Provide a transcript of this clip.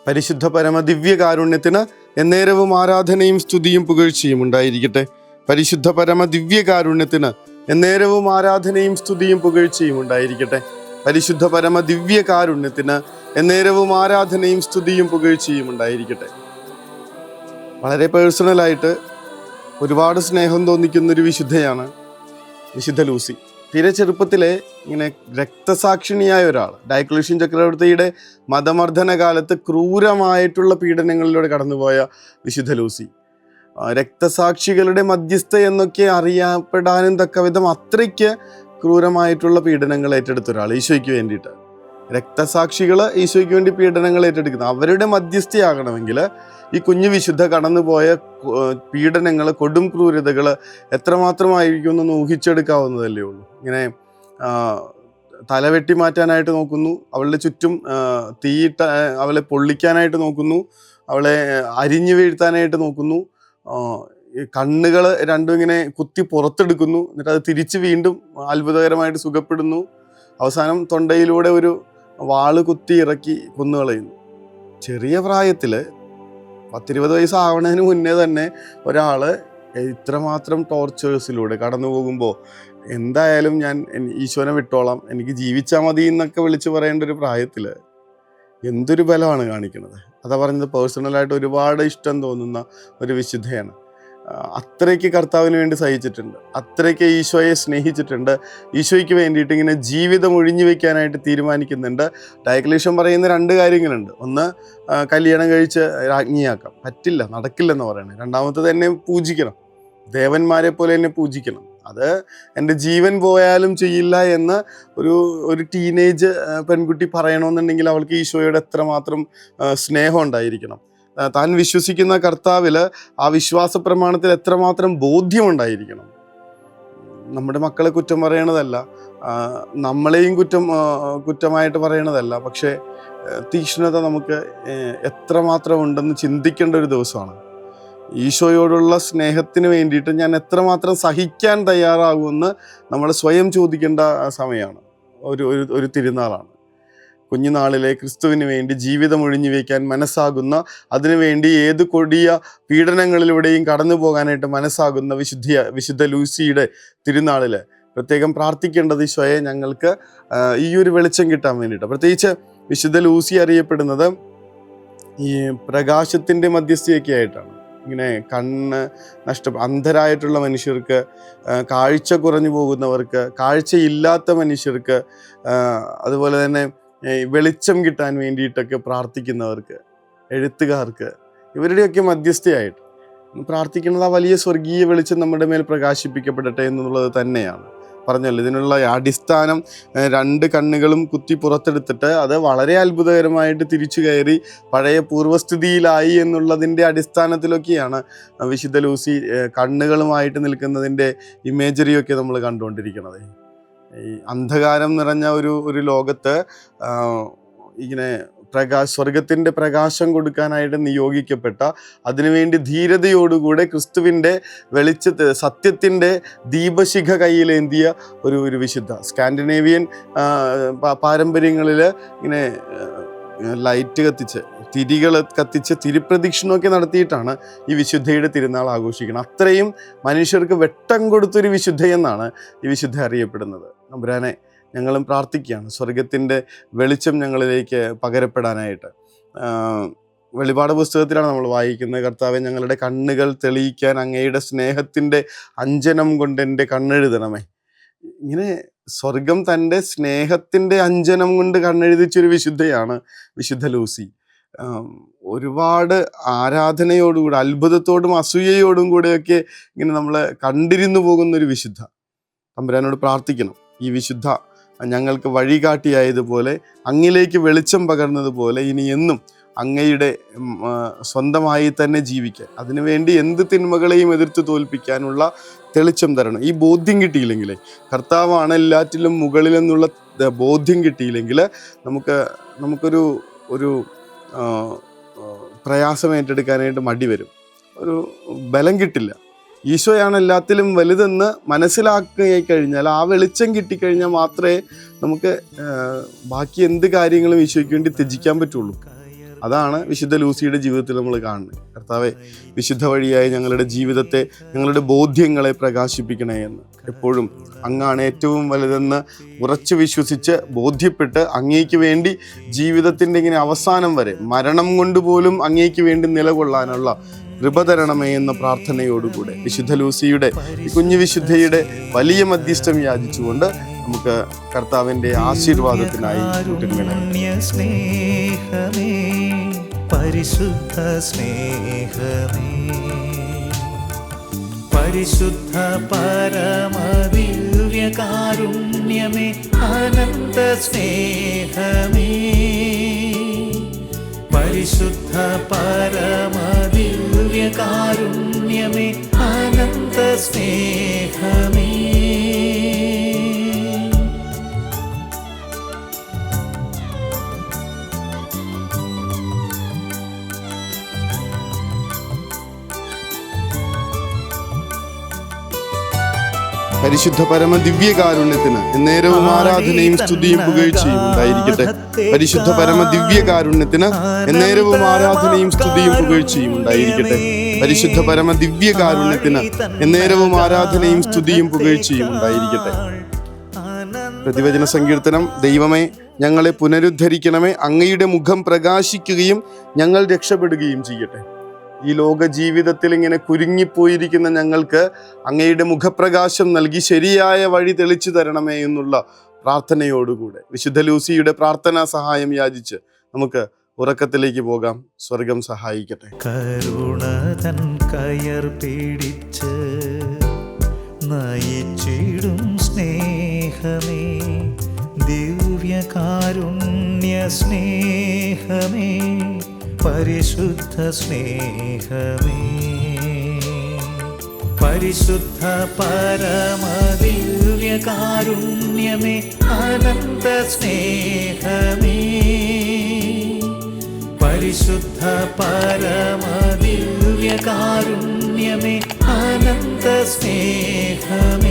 പരിശുദ്ധ പരമദിവ്യ കാരുണ്യത്തിന് എന്നേരവും ആരാധനയും സ്തുതിയും പുകഴ്ചയും ഉണ്ടായിരിക്കട്ടെ. പരിശുദ്ധ പരമദിവ്യ കാരുണ്യത്തിന് എന്നേരവും ആരാധനയും സ്തുതിയും പുകഴ്ചയും ഉണ്ടായിരിക്കട്ടെ. പരിശുദ്ധ പരമദിവ്യ കാരുണ്യത്തിന് എന്നേരവും ആരാധനയും സ്തുതിയും പുകഴ്ചയും ഉണ്ടായിരിക്കട്ടെ. വളരെ പേഴ്സണലായിട്ട് ഒരുപാട് സ്നേഹം തോന്നിക്കുന്നൊരു വിശുദ്ധയാണ് വിശുദ്ധ ലൂസി. തീരെ ചെറുപ്പത്തിലെ ഇങ്ങനെ രക്തസാക്ഷിണിയായ ഒരാൾ, ഡയക്ലീഷ്യൻ ചക്രവർത്തിയുടെ മതമർദ്ദന കാലത്ത് ക്രൂരമായിട്ടുള്ള പീഡനങ്ങളിലൂടെ കടന്നുപോയ വിശുദ്ധ ലൂസി, രക്തസാക്ഷികളുടെ മധ്യസ്ഥ എന്നൊക്കെ അറിയപ്പെടാനും തക്കവിധം അത്രയ്ക്ക് ക്രൂരമായിട്ടുള്ള പീഡനങ്ങൾ ഏറ്റെടുത്ത ഒരാൾ ഈശോയ്ക്ക് വേണ്ടിയിട്ട്. രക്തസാക്ഷികൾ ഈശോയ്ക്ക് വേണ്ടി പീഡനങ്ങൾ ഏറ്റെടുക്കുന്നത്, അവരുടെ മധ്യസ്ഥയാകണമെങ്കിൽ ഈ കുഞ്ഞു വിശുദ്ധ കടന്നുപോയ പീഡനങ്ങൾ, കൊടും ക്രൂരതകൾ എത്രമാത്രമായിരിക്കും എന്ന് ഊഹിച്ചെടുക്കാവുന്നതല്ലേ ഉള്ളൂ. ഇങ്ങനെ തലവെട്ടി മാറ്റാനായിട്ട് നോക്കുന്നു, അവളുടെ ചുറ്റും തീയിട്ട അവളെ പൊള്ളിക്കാനായിട്ട് നോക്കുന്നു, അവളെ അരിഞ്ഞു വീഴ്ത്താനായിട്ട് നോക്കുന്നു, കണ്ണുകൾ രണ്ടും ഇങ്ങനെ കുത്തി പുറത്തെടുക്കുന്നു, എന്നിട്ട് അത് തിരിച്ച് വീണ്ടും അത്ഭുതകരമായിട്ട് സുഖപ്പെടുന്നു. അവസാനം തൊണ്ടയിലൂടെ ഒരു വാള് കുത്തി ഇറക്കി കൊന്നുകളയുന്നു. ചെറിയ പ്രായത്തിൽ 10-20 വയസ്സാവണതിന് മുന്നേ തന്നെ ഒരാൾ ഇത്രമാത്രം ടോർച്ചേഴ്സിലൂടെ കടന്നു പോകുമ്പോൾ എന്തായാലും ഞാൻ ഈശോനെ വിട്ടോളാം, എനിക്ക് ജീവിച്ചാൽ മതി എന്നൊക്കെ വിളിച്ച് പറയേണ്ട ഒരു പ്രായത്തിൽ എന്തൊരു ബലമാണ് കാണിക്കുന്നത്. അതാ പറഞ്ഞത്, പേഴ്സണലായിട്ട് ഒരുപാട് ഇഷ്ടം തോന്നുന്ന ഒരു വിശുദ്ധയാണ്. അത്രയ്ക്ക് കർത്താവിന് വേണ്ടി സഹിച്ചിട്ടുണ്ട്, അത്രയ്ക്ക് ഈശോയെ സ്നേഹിച്ചിട്ടുണ്ട്, ഈശോയ്ക്ക് വേണ്ടിയിട്ട് ഇങ്ങനെ ജീവിതം ഒഴിഞ്ഞു വെക്കാനായിട്ട് തീരുമാനിക്കുന്നുണ്ട്. ഡയക്ലീഷ്യൻ പറയുന്ന 2 കാര്യങ്ങളുണ്ട്. ഒന്ന്, കല്യാണം കഴിച്ച് രാജ്ഞിയാക്കാം, പറ്റില്ല, നടക്കില്ലെന്ന് പറയണേ. രണ്ടാമത്തത്, എന്നെ പൂജിക്കണം, ദേവന്മാരെ പോലെ എന്നെ പൂജിക്കണം, അത് എൻ്റെ ജീവൻ പോയാലും ചെയ്യില്ല എന്ന് ഒരു ടീനേജ് പെൺകുട്ടി പറയണമെന്നുണ്ടെങ്കിൽ അവൾക്ക് ഈശോയോട് എത്രമാത്രം സ്നേഹം ഉണ്ടായിരിക്കണം, താൻ വിശ്വസിക്കുന്ന കർത്താവിൽ ആ വിശ്വാസ പ്രമാണത്തിൽ എത്രമാത്രം ബോധ്യമുണ്ടായിരിക്കണം. നമ്മുടെ മക്കളെ കുറ്റം പറയണതല്ല, നമ്മളെയും കുറ്റമായിട്ട് പറയണതല്ല, പക്ഷേ തീക്ഷ്ണത നമുക്ക് എത്രമാത്രം ഉണ്ടെന്ന് ചിന്തിക്കേണ്ട ഒരു ദിവസമാണ്. ഈശോയോടുള്ള സ്നേഹത്തിന് വേണ്ടിയിട്ട് ഞാൻ എത്രമാത്രം സഹിക്കാൻ തയ്യാറാകുമെന്ന് നമ്മൾ സ്വയം ചോദിക്കേണ്ട സമയമാണ്. ഒരു തിരുനാളാണ്. കുഞ്ഞുനാളിലെ ക്രിസ്തുവിന് വേണ്ടി ജീവിതം ഒഴിഞ്ഞു വയ്ക്കാൻ മനസ്സാകുന്ന, അതിനുവേണ്ടി ഏത് കൊടിയ പീഡനങ്ങളിലൂടെയും കടന്നു പോകാനായിട്ട് മനസ്സാകുന്ന വിശുദ്ധ ലൂസിയുടെ തിരുനാളിൽ പ്രത്യേകം പ്രാർത്ഥിക്കേണ്ടത് ഈശോയെ ഞങ്ങൾക്ക് ഈ ഒരു വെളിച്ചം കിട്ടാൻ വേണ്ടിയിട്ട്. പ്രത്യേകിച്ച് വിശുദ്ധ ലൂസി അറിയപ്പെടുന്നത് ഈ പ്രകാശത്തിൻ്റെ മധ്യസ്ഥയൊക്കെ ആയിട്ടാണ്. ഇങ്ങനെ കണ്ണ് അന്ധരായിട്ടുള്ള മനുഷ്യർക്ക്, കാഴ്ച കുറഞ്ഞു പോകുന്നവർക്ക്, കാഴ്ചയില്ലാത്ത മനുഷ്യർക്ക്, അതുപോലെ തന്നെ വെളിച്ചം കിട്ടാൻ വേണ്ടിയിട്ടൊക്കെ പ്രാർത്ഥിക്കുന്നവർക്ക്, എഴുത്തുകാർക്ക്, ഇവരുടെയൊക്കെ മധ്യസ്ഥയായിട്ട് പ്രാർത്ഥിക്കുന്നത് ആ വലിയ സ്വർഗീയ വെളിച്ചം നമ്മുടെ മേൽ പ്രകാശിപ്പിക്കപ്പെടട്ടെ എന്നുള്ളത് തന്നെയാണ്. പറഞ്ഞല്ലോ, ഇതിനുള്ള അടിസ്ഥാനം 2 കണ്ണുകളും കുത്തി പുറത്തെടുത്തിട്ട് അത് വളരെ അത്ഭുതകരമായിട്ട് തിരിച്ചു കയറി പഴയ പൂർവ്വസ്ഥിതിയിലായി എന്നുള്ളതിൻ്റെ അടിസ്ഥാനത്തിലൊക്കെയാണ് വിശുദ്ധ ലൂസി കണ്ണുകളുമായിട്ട് നിൽക്കുന്നതിൻ്റെ ഇമേജറിയൊക്കെ നമ്മൾ കണ്ടുകൊണ്ടിരിക്കുന്നത്. ഈ അന്ധകാരം നിറഞ്ഞ ഒരു ലോകത്ത് ഇങ്ങനെ സ്വർഗത്തിൻ്റെ പ്രകാശം കൊടുക്കാനായിട്ട് നിയോഗിക്കപ്പെട്ട, അതിനുവേണ്ടി ധീരതയോടുകൂടെ ക്രിസ്തുവിൻ്റെ സത്യത്തിൻ്റെ ദീപശിഖ കയ്യിലേന്തിയ ഒരു വിശുദ്ധ. സ്കാൻഡിനേവിയൻ പാരമ്പര്യങ്ങളിൽ ഇങ്ങനെ ലൈറ്റ് കത്തിച്ച്, തിരികൾ കത്തിച്ച് തിരുപ്രദക്ഷിണമൊക്കെ നടത്തിയിട്ടാണ് ഈ വിശുദ്ധയുടെ തിരുനാൾ ആഘോഷിക്കുന്നത്. അത്രയും മനുഷ്യർക്ക് വെട്ടം കൊടുത്തൊരു വിശുദ്ധയെന്നാണ് ഈ വിശുദ്ധ അറിയപ്പെടുന്നത്. നമ്പുരാനെ, ഞങ്ങളും പ്രാർത്ഥിക്കുകയാണ് സ്വർഗത്തിൻ്റെ വെളിച്ചം ഞങ്ങളിലേക്ക് പകരപ്പെടാനായിട്ട്. വെളിപാട് പുസ്തകത്തിലാണ് നമ്മൾ വായിക്കുന്നത്, കർത്താവെ ഞങ്ങളുടെ കണ്ണുകൾ തെളിയിക്കാൻ അങ്ങയുടെ സ്നേഹത്തിൻ്റെ അഞ്ജനം കൊണ്ട് എൻ്റെ കണ്ണെഴുതണമേ. ഇങ്ങനെ സ്വർഗം തൻ്റെ സ്നേഹത്തിൻ്റെ അഞ്ജനം കൊണ്ട് കണ്ണെഴുതിച്ചൊരു വിശുദ്ധയാണ് വിശുദ്ധ ലൂസി. ഒരുപാട് ആരാധനയോടുകൂടി, അത്ഭുതത്തോടും അസൂയയോടും കൂടെയൊക്കെ ഇങ്ങനെ നമ്മൾ കണ്ടിരുന്നു പോകുന്നൊരു വിശുദ്ധ. തമ്പുരാനോട് പ്രാർത്ഥിക്കണം, ഈ വിശുദ്ധ ഞങ്ങൾക്ക് വഴികാട്ടിയായതുപോലെ, അങ്ങിലേക്ക് വെളിച്ചം പകർന്നതുപോലെ ഇനി എന്നും അങ്ങയുടെ സ്വന്തമായി തന്നെ ജീവിക്കാൻ, അതിനുവേണ്ടി എന്ത് തിന്മകളെയും എതിർത്ത് തോൽപ്പിക്കാനുള്ള തെളിച്ചം തരണം. ഈ ബോധ്യം കിട്ടിയില്ലെങ്കിൽ, കർത്താവാണ് എല്ലാറ്റിലും മുകളിലെന്നുള്ള ബോധ്യം കിട്ടിയില്ലെങ്കിൽ നമുക്കൊരു പ്രയാസം ഏറ്റെടുക്കാനായിട്ട് മടി വരും, ഒരു ബലം കിട്ടില്ല. ഈശോയാണ് എല്ലാത്തിലും വലുതെന്ന് മനസ്സിലാക്കി കഴിഞ്ഞാൽ, ആ വെളിച്ചം കിട്ടിക്കഴിഞ്ഞാൽ മാത്രമേ നമുക്ക് ബാക്കി എന്ത് കാര്യങ്ങളും ഈശോയ്ക്ക് വേണ്ടി ത്യജിക്കാൻ പറ്റുള്ളൂ. അതാണ് വിശുദ്ധ ലൂസിയുടെ ജീവിതത്തിൽ നമ്മൾ കാണുന്നത്. കർത്താവെ, വിശുദ്ധ വഴിയായി ഞങ്ങളുടെ ജീവിതത്തെ, ഞങ്ങളുടെ ബോധ്യങ്ങളെ പ്രകാശിപ്പിക്കണേ എന്ന് എപ്പോഴും അങ്ങാണ് ഏറ്റവും വലുതെന്ന് ഉറച്ചു വിശ്വസിച്ച് ബോധ്യപ്പെട്ട് അങ്ങേക്ക് വേണ്ടി ജീവിതത്തിൻ്റെ ഇങ്ങനെ അവസാനം വരെ മരണം കൊണ്ട് പോലും അങ്ങേക്ക് വേണ്ടി നിലകൊള്ളാനുള്ള കൃപ തരണമേ എന്ന പ്രാർത്ഥനയോടുകൂടെ വിശുദ്ധ ലൂസിയുടെ കുഞ്ഞു വിശുദ്ധയുടെ വലിയ മധ്യസ്ഥം യാചിച്ചുകൊണ്ട് നമുക്ക് കർത്താവിൻ്റെ ആശീർവാദത്തിനായി പരിശുദ്ധ സ്നേഹമേ, പരിശുദ്ധ പരമദിവ്യകാരുണ്യമേ, അനന്ത സ്നേഹമേ, പരിശുദ്ധ പരമദിവ്യകാരുണ്യമേ, അനന്ത സ്നേഹമേ. പരിശുദ്ധ പരമ ദിവ്യകാരുണ്യത്തിന് എന്നേരവും ആരാധനയും സ്തുതിയും പുകഴ്ചയും ഉണ്ടായിരിക്കട്ടെ. പരിശുദ്ധ പരമ ദിവ്യകാരുണ്യത്തിന് എന്നേരവും ആരാധനയും സ്തുതിയും പുകഴ്ചയും ഉണ്ടായിരിക്കട്ടെ. പരിശുദ്ധ പരമ ദിവ്യകാരുണ്യത്തിന് എന്നേരവും ആരാധനയും സ്തുതിയും പുകഴ്ചയും ഉണ്ടായിരിക്കട്ടെ. പ്രതിവചന സങ്കീർത്തനം. ദൈവമേ, ഞങ്ങളെ പുനരുദ്ധരിക്കണമേ, അങ്ങയുടെ മുഖം പ്രകാശിക്കുകയും ഞങ്ങൾ രക്ഷപ്പെടുകയും ചെയ്യട്ടെ. ഈ ലോക ജീവിതത്തിൽ ഇങ്ങനെ കുരുങ്ങിപ്പോയിരിക്കുന്ന ഞങ്ങൾക്ക് അങ്ങയുടെ മുഖപ്രകാശം നൽകി ശരിയായ വഴി തെളിച്ചു തരണമേ എന്നുള്ള പ്രാർത്ഥനയോടുകൂടെ വിശുദ്ധ ലൂസിയുടെ പ്രാർത്ഥനാ സഹായം യാചിച്ച് നമുക്ക് ഉറക്കത്തിലേക്ക് പോകാം. സ്വർഗം സഹായിക്കട്ടെ. കരുണതൻ കയർ പിടിച്ച് നയിച്ചിടും സ്നേഹമേ, ദിവ്യകാരുണ്യ സ്നേഹമേ, പരിശുദ്ധ സ്നേഹമേ, പരിശുദ്ധ പരമദിവ്യകാരുണ്യമേ, അനന്ത സ്നേഹമേ, പരിശുദ്ധ പരമദിവ്യകാരുണ്യമേ, അനന്ത സ്നേഹമേ.